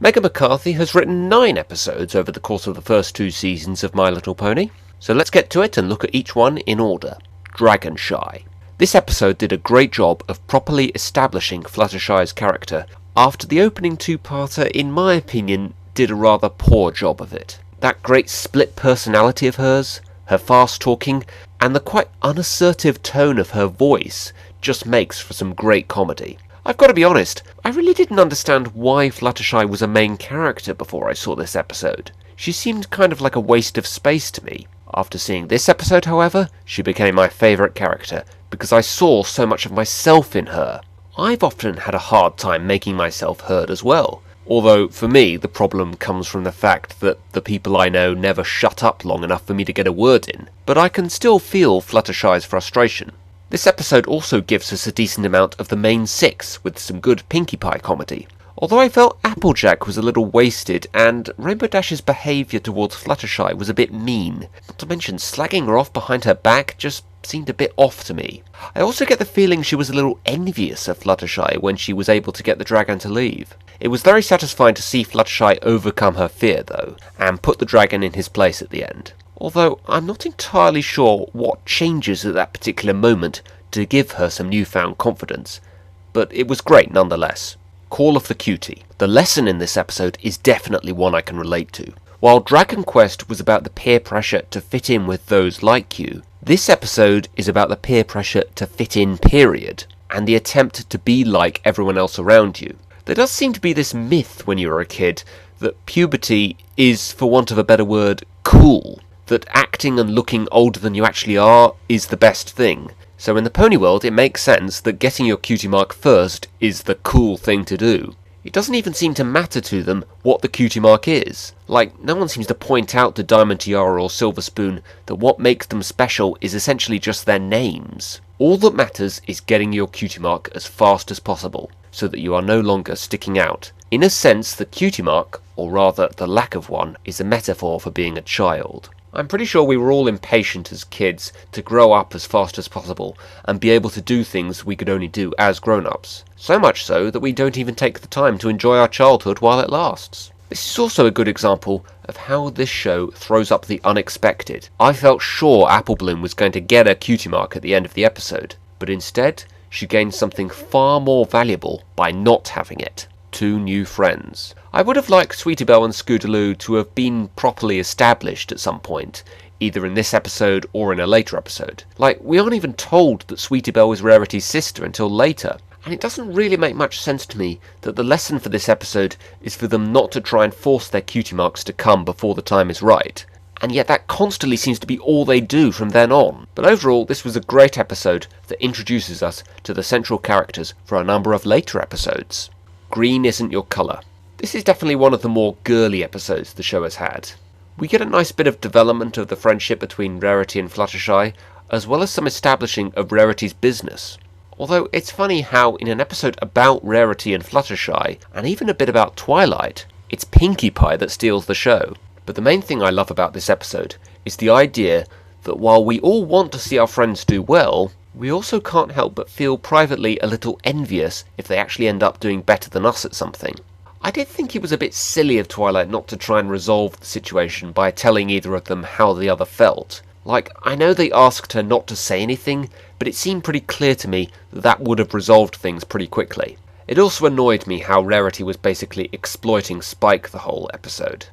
Meghan McCarthy has written 9 episodes over the course of the first 2 seasons of My Little Pony, so let's get to it and look at each one in order. Dragonshy. This episode did a great job of properly establishing Fluttershy's character, after the opening 2-parter, in my opinion, did a rather poor job of it. That great split personality of hers, her fast talking, and the quite unassertive tone of her voice just makes for some great comedy. I've got to be honest, I really didn't understand why Fluttershy was a main character before I saw this episode. She seemed kind of like a waste of space to me. After seeing this episode, however, she became my favourite character, because I saw so much of myself in her. I've often had a hard time making myself heard as well, although for me the problem comes from the fact that the people I know never shut up long enough for me to get a word in, but I can still feel Fluttershy's frustration. This episode also gives us a decent amount of the main 6, with some good Pinkie Pie comedy. Although I felt Applejack was a little wasted, and Rainbow Dash's behaviour towards Fluttershy was a bit mean, not to mention slagging her off behind her back just seemed a bit off to me. I also get the feeling she was a little envious of Fluttershy when she was able to get the dragon to leave. It was very satisfying to see Fluttershy overcome her fear though, and put the dragon in his place at the end. Although I'm not entirely sure what changes at that particular moment to give her some newfound confidence, but it was great nonetheless. Call of the Cutie. The lesson in this episode is definitely one I can relate to. While Dragon Quest was about the peer pressure to fit in with those like you, this episode is about the peer pressure to fit in period, and the attempt to be like everyone else around you. There does seem to be this myth when you are a kid that puberty is, for want of a better word, cool. That acting and looking older than you actually are is the best thing. So in the pony world it makes sense that getting your cutie mark first is the cool thing to do. It doesn't even seem to matter to them what the cutie mark is. Like, no one seems to point out to Diamond Tiara or Silver Spoon that what makes them special is essentially just their names. All that matters is getting your cutie mark as fast as possible, so that you are no longer sticking out. In a sense, the cutie mark, or rather the lack of one, is a metaphor for being a child. I'm pretty sure we were all impatient as kids to grow up as fast as possible and be able to do things we could only do as grown-ups. So much so that we don't even take the time to enjoy our childhood while it lasts. This is also a good example of how this show throws up the unexpected. I felt sure Apple Bloom was going to get her cutie mark at the end of the episode, but instead she gained something far more valuable by not having it. 2 new friends. I would have liked Sweetie Belle and Scootaloo to have been properly established at some point, either in this episode or in a later episode. Like, we aren't even told that Sweetie Belle is Rarity's sister until later, and it doesn't really make much sense to me that the lesson for this episode is for them not to try and force their cutie marks to come before the time is right, and yet that constantly seems to be all they do from then on. But overall, this was a great episode that introduces us to the central characters for a number of later episodes. Green isn't your colour. This is definitely one of the more girly episodes the show has had. We get a nice bit of development of the friendship between Rarity and Fluttershy, as well as some establishing of Rarity's business. Although it's funny how in an episode about Rarity and Fluttershy, and even a bit about Twilight, it's Pinkie Pie that steals the show. But the main thing I love about this episode is the idea that while we all want to see our friends do well, we also can't help but feel privately a little envious if they actually end up doing better than us at something. I did think it was a bit silly of Twilight not to try and resolve the situation by telling either of them how the other felt. Like, I know they asked her not to say anything, but it seemed pretty clear to me that that would have resolved things pretty quickly. It also annoyed me how Rarity was basically exploiting Spike the whole episode.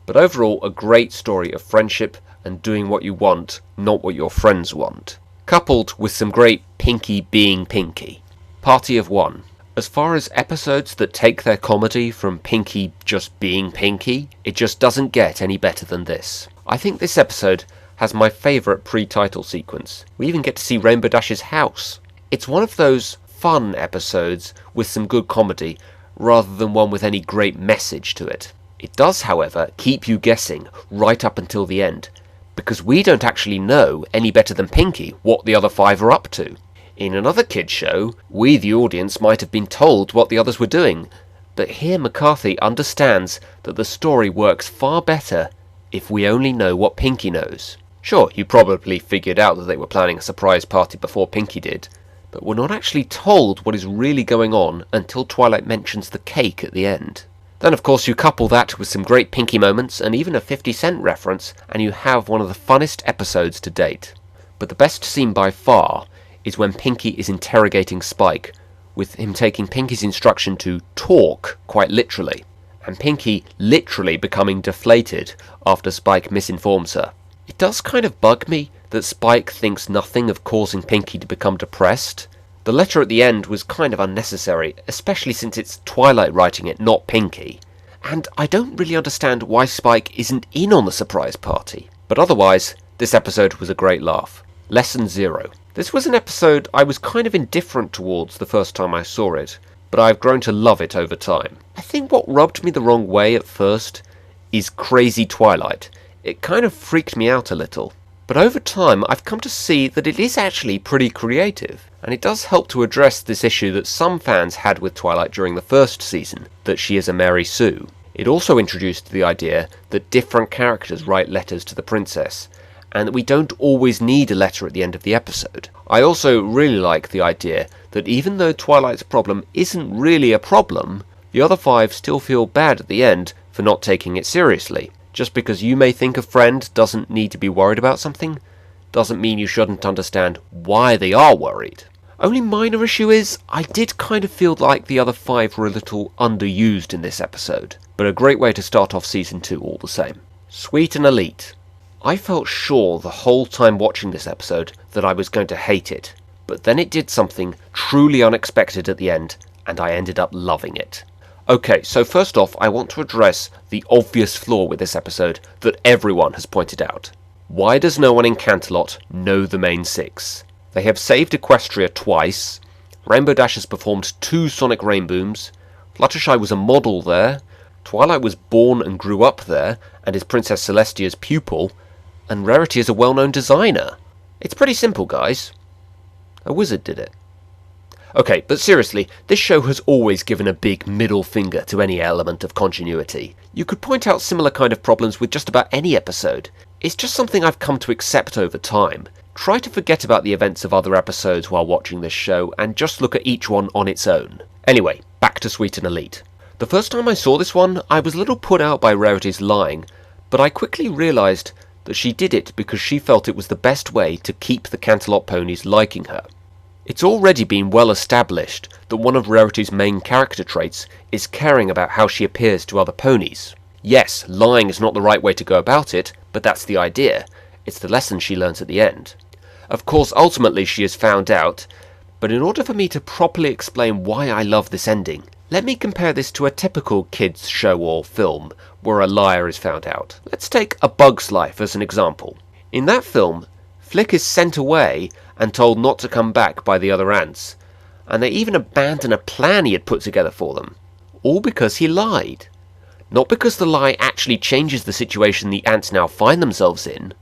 But overall, a great story of friendship and doing what you want, not what your friends want. Coupled with some great Pinkie being Pinkie. Party of One. As far as episodes that take their comedy from Pinkie just being Pinkie, it just doesn't get any better than this. I think this episode has my favourite pre-title sequence. We even get to see Rainbow Dash's house. It's one of those fun episodes with some good comedy, rather than one with any great message to it. It does, however, keep you guessing right up until the end, because we don't actually know any better than Pinkie what the other 5 are up to. In another kids' show, we the audience might have been told what the others were doing, but here McCarthy understands that the story works far better if we only know what Pinkie knows. Sure, you probably figured out that they were planning a surprise party before Pinkie did, but we're not actually told what is really going on until Twilight mentions the cake at the end. Then of course you couple that with some great Pinky moments and even a 50 Cent reference, and you have one of the funnest episodes to date. But the best scene by far is when Pinky is interrogating Spike, with him taking Pinky's instruction to talk quite literally, and Pinky literally becoming deflated after Spike misinforms her. It does kind of bug me that Spike thinks nothing of causing Pinky to become depressed. The letter at the end was kind of unnecessary, especially since it's Twilight writing it, not Pinky. And I don't really understand why Spike isn't in on the surprise party. But otherwise, this episode was a great laugh. Lesson 0. This was an episode I was kind of indifferent towards the first time I saw it, but I've grown to love it over time. I think what rubbed me the wrong way at first is crazy Twilight. It kind of freaked me out a little. But over time, I've come to see that it is actually pretty creative, and it does help to address this issue that some fans had with Twilight during the first season, that she is a Mary Sue. It also introduced the idea that different characters write letters to the princess, and that we don't always need a letter at the end of the episode. I also really like the idea that even though Twilight's problem isn't really a problem, the other 5 still feel bad at the end for not taking it seriously. Just because you may think a friend doesn't need to be worried about something, doesn't mean you shouldn't understand why they are worried. Only minor issue is, I did kind of feel like the other 5 were a little underused in this episode, but a great way to start off season 2 all the same. Sweet and Elite. I felt sure the whole time watching this episode that I was going to hate it, but then it did something truly unexpected at the end, and I ended up loving it. Okay, so first off, I want to address the obvious flaw with this episode that everyone has pointed out. Why does no one in Canterlot know the main 6? They have saved Equestria twice, Rainbow Dash has performed 2 Sonic Rainbooms, Fluttershy was a model there, Twilight was born and grew up there, and is Princess Celestia's pupil, and Rarity is a well-known designer. It's pretty simple, guys. A wizard did it. Okay, but seriously, this show has always given a big middle finger to any element of continuity. You could point out similar kind of problems with just about any episode. It's just something I've come to accept over time. Try to forget about the events of other episodes while watching this show, and just look at each one on its own. Anyway, back to Sweet and Elite. The first time I saw this one, I was a little put out by Rarity's lying, but I quickly realised that she did it because she felt it was the best way to keep the Canterlot ponies liking her. It's already been well established that one of Rarity's main character traits is caring about how she appears to other ponies. Yes, lying is not the right way to go about it, but that's the idea. It's the lesson she learns at the end. Of course, ultimately she is found out, but in order for me to properly explain why I love this ending, let me compare this to a typical kids show or film where a liar is found out. Let's take A Bug's Life as an example. In that film, Flick is sent away and told not to come back by the other ants, and they even abandon a plan he had put together for them, all because he lied. Not because the lie actually changes the situation the ants now find themselves in,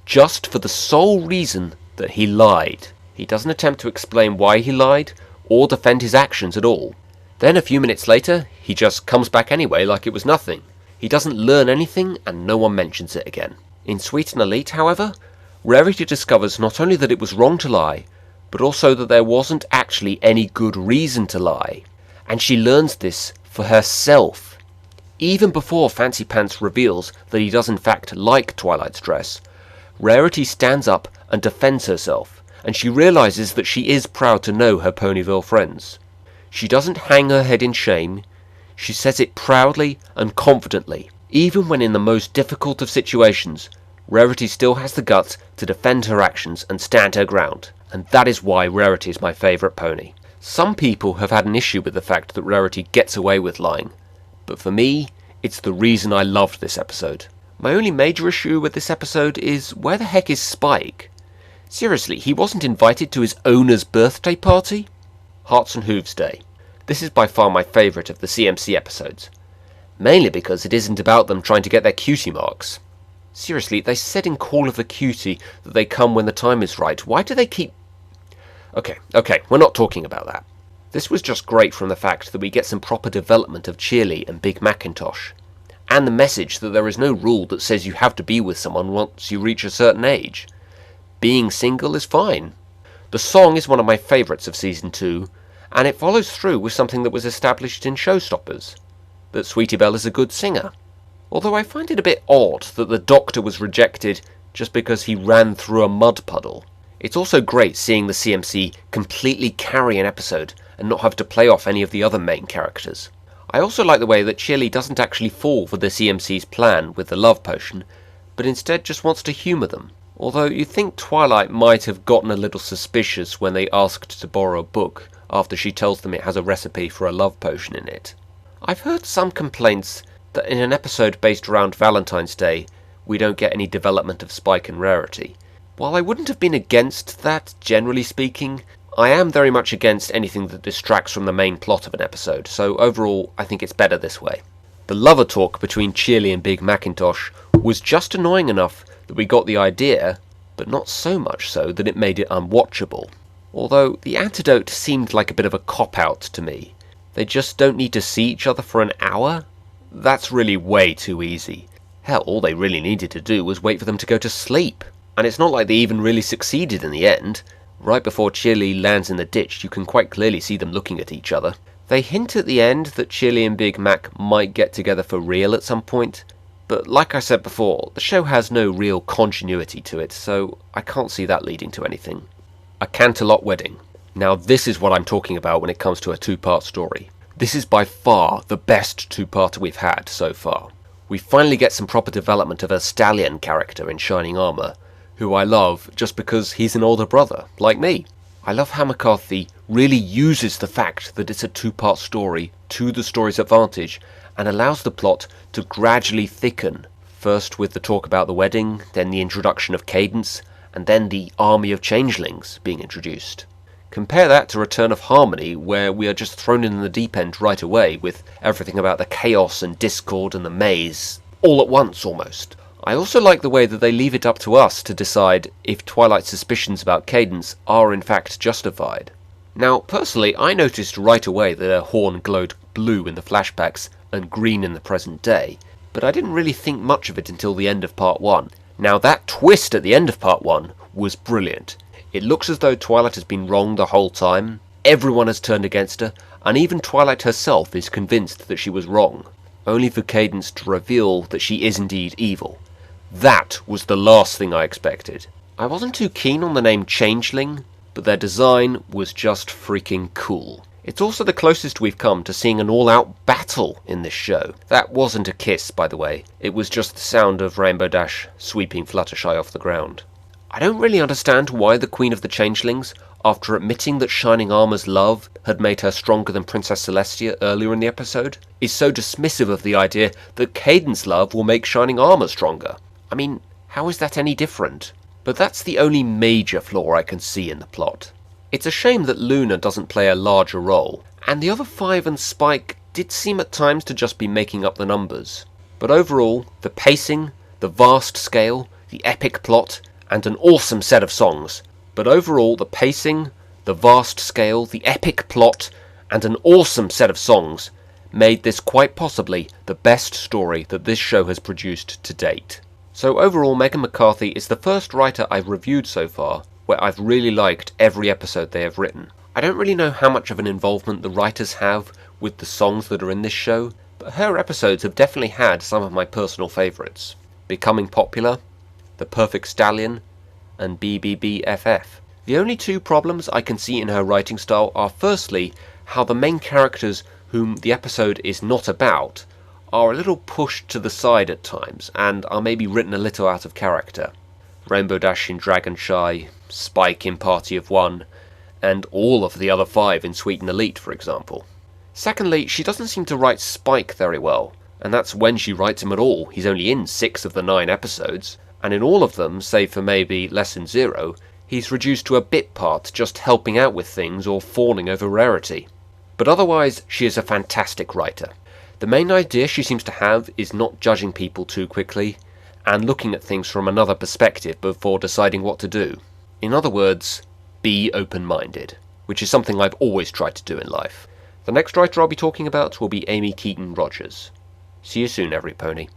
just for the sole reason that he lied. He doesn't attempt to explain why he lied, or defend his actions at all. Then a few minutes later, he just comes back anyway like it was nothing. He doesn't learn anything, and no one mentions it again. In Sweet and Elite, however, Rarity discovers not only that it was wrong to lie, but also that there wasn't actually any good reason to lie. And she learns this for herself. Even before Fancy Pants reveals that he does in fact like Twilight's dress, Rarity stands up and defends herself, and she realises that she is proud to know her Ponyville friends. She doesn't hang her head in shame, she says it proudly and confidently. Even when in the most difficult of situations, Rarity still has the guts to defend her actions and stand her ground, and that is why Rarity is my favourite pony. Some people have had an issue with the fact that Rarity gets away with lying, but for me, it's the reason I loved this episode. My only major issue with this episode is, where the heck is Spike? Seriously, he wasn't invited to his owner's birthday party? Hearts and Hooves Day. This is by far my favourite of the CMC episodes, mainly because it isn't about them trying to get their cutie marks. Seriously, they said in Call of the Cutie that they come when the time is right. Why do they keep... Okay, we're not talking about that. This was just great from the fact that we get some proper development of Cheerly and Big Macintosh, and the message that there is no rule that says you have to be with someone once you reach a certain age. Being single is fine. The song is one of my favourites of Season 2, and it follows through with something that was established in Showstoppers. that Sweetie Belle is a good singer. Although I find it a bit odd that the Doctor was rejected just because he ran through a mud puddle. It's also great seeing the CMC completely carry an episode and not have to play off any of the other main characters. I also like the way that Chili doesn't actually fall for the CMC's plan with the love potion, but instead just wants to humour them. Although you'd think Twilight might have gotten a little suspicious when they asked to borrow a book after she tells them it has a recipe for a love potion in it. I've heard some complaints that in an episode based around Valentine's Day, we don't get any development of Spike and Rarity. While I wouldn't have been against that, generally speaking, I am very much against anything that distracts from the main plot of an episode, so overall I think it's better this way. The lover talk between Chili and Big Macintosh was just annoying enough that we got the idea, but not so much so that it made it unwatchable. Although the antidote seemed like a bit of a cop-out to me. They just don't need to see each other for an hour? That's really way too easy. Hell, all they really needed to do was wait for them to go to sleep. And it's not like they even really succeeded in the end. Right before Chili lands in the ditch, you can quite clearly see them looking at each other. They hint at the end that Chili and Big Mac might get together for real at some point, but like I said before, the show has no real continuity to it, so I can't see that leading to anything. A Canterlot Wedding. Now this is what I'm talking about when it comes to a two-part story. This is by far the best two-parter we've had so far. We finally get some proper development of a stallion character in Shining Armour, who I love just because he's an older brother, like me. I love how McCarthy really uses the fact that it's a two-part story to the story's advantage and allows the plot to gradually thicken, first with the talk about the wedding, then the introduction of Cadence, and then the army of changelings being introduced. Compare that to Return of Harmony, where we are just thrown in the deep end right away with everything about the chaos and discord and the maze, all at once almost. I also like the way that they leave it up to us to decide if Twilight's suspicions about Cadence are in fact justified. Now, personally, I noticed right away that her horn glowed blue in the flashbacks and green in the present day, but I didn't really think much of it until the end of Part 1. Now, that twist at the end of Part 1 was brilliant. It looks as though Twilight has been wrong the whole time, everyone has turned against her, and even Twilight herself is convinced that she was wrong, only for Cadence to reveal that she is indeed evil. That was the last thing I expected. I wasn't too keen on the name Changeling, but their design was just freaking cool. It's also the closest we've come to seeing an all-out battle in this show. That wasn't a kiss, by the way. It was just the sound of Rainbow Dash sweeping Fluttershy off the ground. I don't really understand why the Queen of the Changelings, after admitting that Shining Armour's love had made her stronger than Princess Celestia earlier in the episode, is so dismissive of the idea that Cadence's love will make Shining Armour stronger. I mean, how is that any different? But that's the only major flaw I can see in the plot. It's a shame that Luna doesn't play a larger role, and the other five and Spike did seem at times to just be making up the numbers. But overall, the pacing, the vast scale, the epic plot, and an awesome set of songs. But overall, the pacing, the vast scale, the epic plot, and an awesome set of songs made this quite possibly the best story that this show has produced to date. So overall, Meghan McCarthy is the first writer I've reviewed so far where I've really liked every episode they have written. I don't really know how much of an involvement the writers have with the songs that are in this show, but her episodes have definitely had some of my personal favourites. Becoming Popular, The Perfect Stallion, and B.B.B.F.F. The only two problems I can see in her writing style are firstly, how the main characters whom the episode is not about are a little pushed to the side at times, and are maybe written a little out of character. Rainbow Dash in Dragon Shy, Spike in Party of One, and all of the other five in Sweet and Elite, for example. Secondly, she doesn't seem to write Spike very well, and that's when she writes him at all. He's only in 6 of the 9 episodes, and in all of them, save for maybe Lesson 0, he's reduced to a bit part just helping out with things or fawning over Rarity. But otherwise, she is a fantastic writer. The main idea she seems to have is not judging people too quickly, and looking at things from another perspective before deciding what to do. In other words, be open-minded, which is something I've always tried to do in life. The next writer I'll be talking about will be Amy Keaton Rogers. See you soon, every pony.